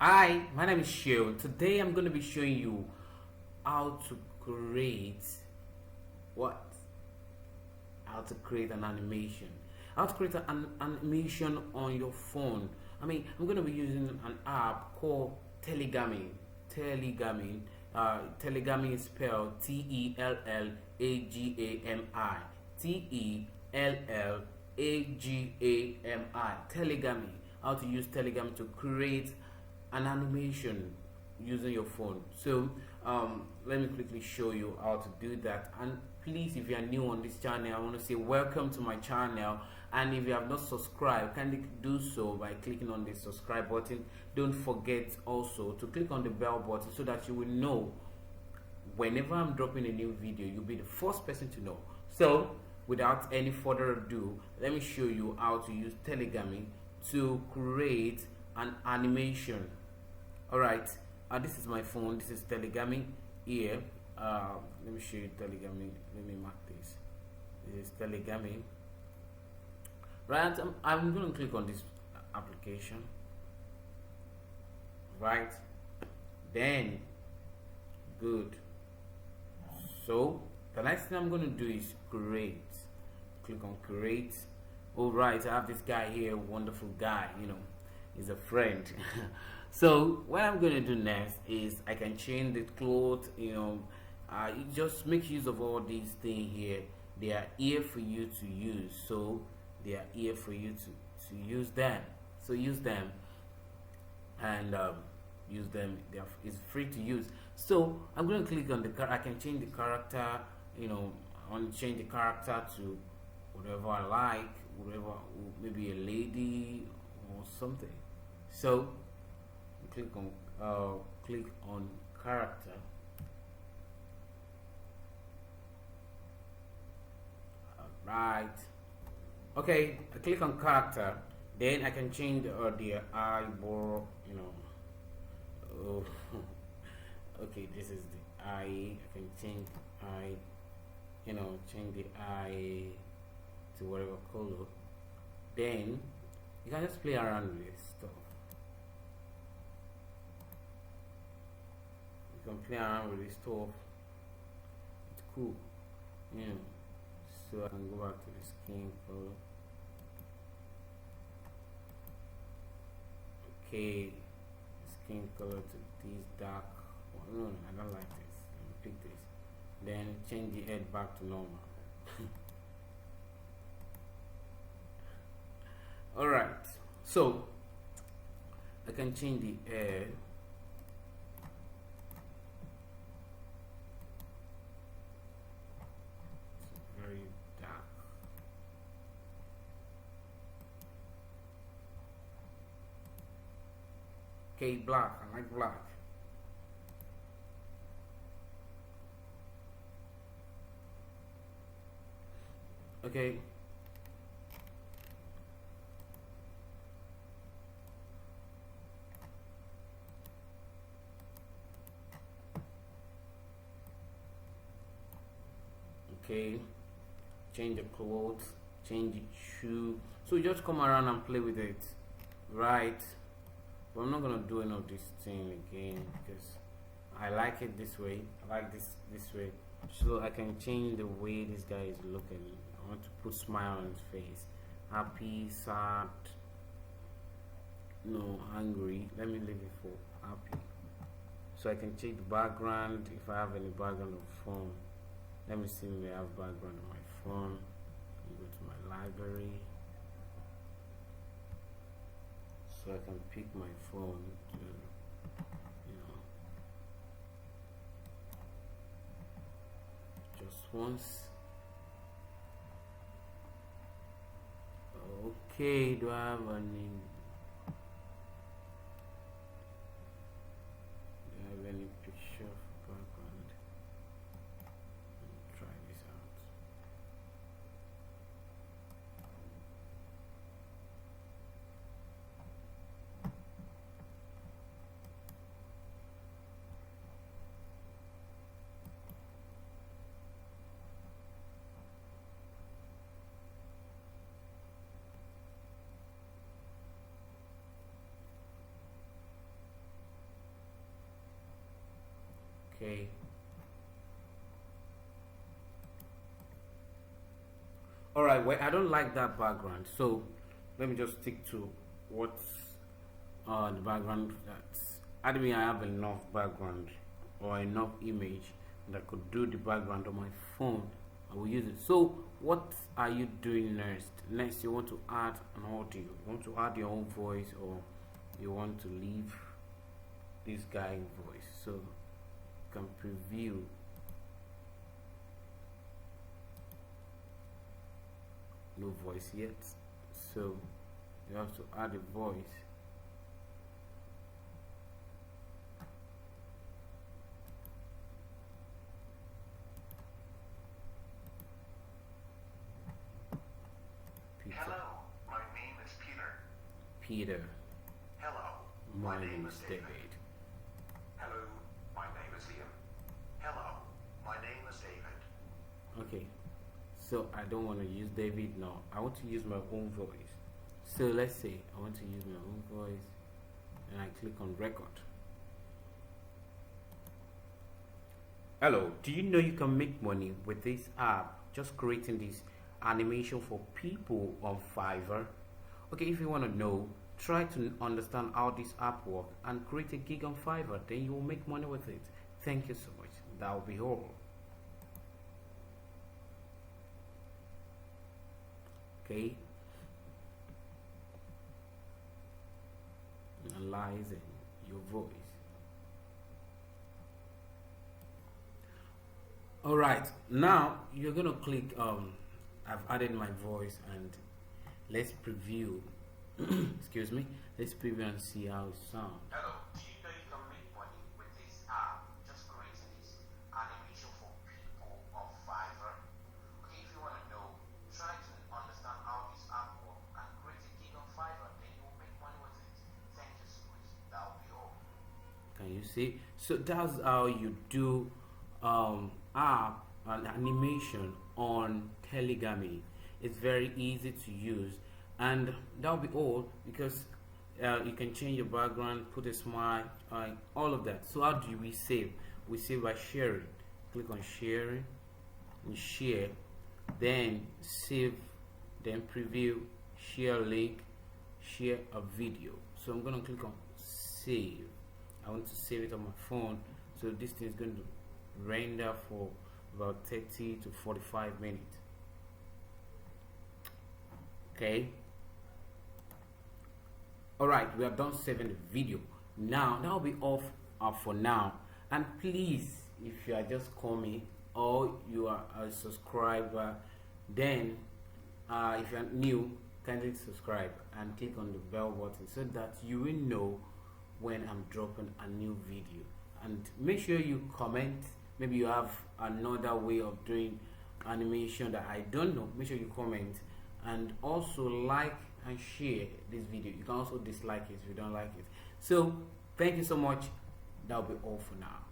Hi, my name is Shion. Today I'm going to be showing you how to create what? How to create an animation. How to create an animation on your phone. I'm going to be using an app called Tellagami. Tellagami. Tellagami is spelled Tellagami. Tellagami. Tellagami. How to use Tellagami to create an animation using your phone. So let me quickly show you how to do that. And please, if you are new on this channel, I want to say welcome to my channel. And if you have not subscribed, kindly do so by clicking on the subscribe button. Don't forget also to click on the bell button so that you will know whenever I'm dropping a new video. You'll be the first person to know. So without any further ado, let me show you how to use Tellagami to create an animation. Alright, this is my phone. This is Tellagami here. Let me show you Tellagami. Let me mark this. This is Tellagami. Right, I'm going to click on this application. Right, then good. So the next thing I'm going to do is create. Click on create. Alright, I have this guy here, wonderful guy, he's a friend. So what I'm going to do next is I can change the clothes. You just make use of all these things here. They are here for you to use, so they are here for you to use them. So use them and use them. It's free to use. So I'm going to click on the car. I can change the character. I want to change the character to whatever I like, whatever, maybe a lady or something. So click on character. Right. Okay, I click on character. Then I can change the eyebrow. Oh, okay, this is the eye. I can change eye. Change the eye to whatever color. Then you can just play around with this stuff. You can play around with this stuff. It's cool. So I can go back to the skin color. Okay, skin color to this dark. Oh, no, I don't like this. Let me pick this. Then change the head back to normal. Alright, so I can change the head. It's very dark. Okay, black. I like black. Okay. Okay, change the clothes, change the shoe. So you just come around and play with it, right? But I'm not gonna do any of this thing again because I like it this way. I like this way. So I can change the way this guy is looking. I want to put smile on his face, happy, sad, angry. Let me leave it for happy. So I can change the background if I have any background on phone. Let me see if I have background on my phone. Go to my library. So I can pick my phone to, just once. Okay, do I have any? Do I have any picture of background? Try this out. Okay. All right. Well, I don't like that background, so let me just stick to what's the background. That's I mean, I have enough background or enough image that could do the background on my phone. I will use it. So what are you doing next? Next, you want to add an audio. You want to add your own voice, or you want to leave this guy voice. So you can preview. No voice yet, so you have to add a voice. Peter. Hello, my name is Peter. Peter. Hello, My name is David. Hello, my name is Liam. Hello, my name is David. Okay, so I don't want to use David now. I want to use my own voice. So let's say I want to use my own voice, and I click on record. Hello, do you know you can make money with this app just creating this animation for people on Fiverr? Okay, if you want to know, try to understand how this app works and create a gig on Fiverr, then you will make money with it. Thank you so much. That will be all. Okay, analyzing your voice. All right, now you're gonna click I've added my voice, and let's preview. Excuse me, let's preview and see how it sounds. Hello, do you know you can make money with this app just creating this animation for people on Fiverr? Okay, if you want to know, try to understand how this app works and create a gig on Fiverr, then you will make money with it. Thank you so much. That will be all. Can you see? So that's how you do app and animation on Telegami. It's very easy to use, and that'll be all, because you can change your background, put a smile, all of that. So how do we save? We save by sharing. Click on sharing and share, then save, then preview, share link, share a video. So I'm gonna click on save. I want to save it on my phone, so this thing is going to render for about 30 to 45 minutes. Okay, all right, we are done saving the video. Now that'll be off for now, and please, if you are just coming or you are a subscriber, then if you are new, kindly subscribe and click on the bell button so that you will know when I'm dropping a new video. And make sure you comment. Maybe you have another way of doing animation that I don't know. Make sure you comment, and also like and share this video. You can also dislike it if you don't like it. So thank you so much. That'll be all for now.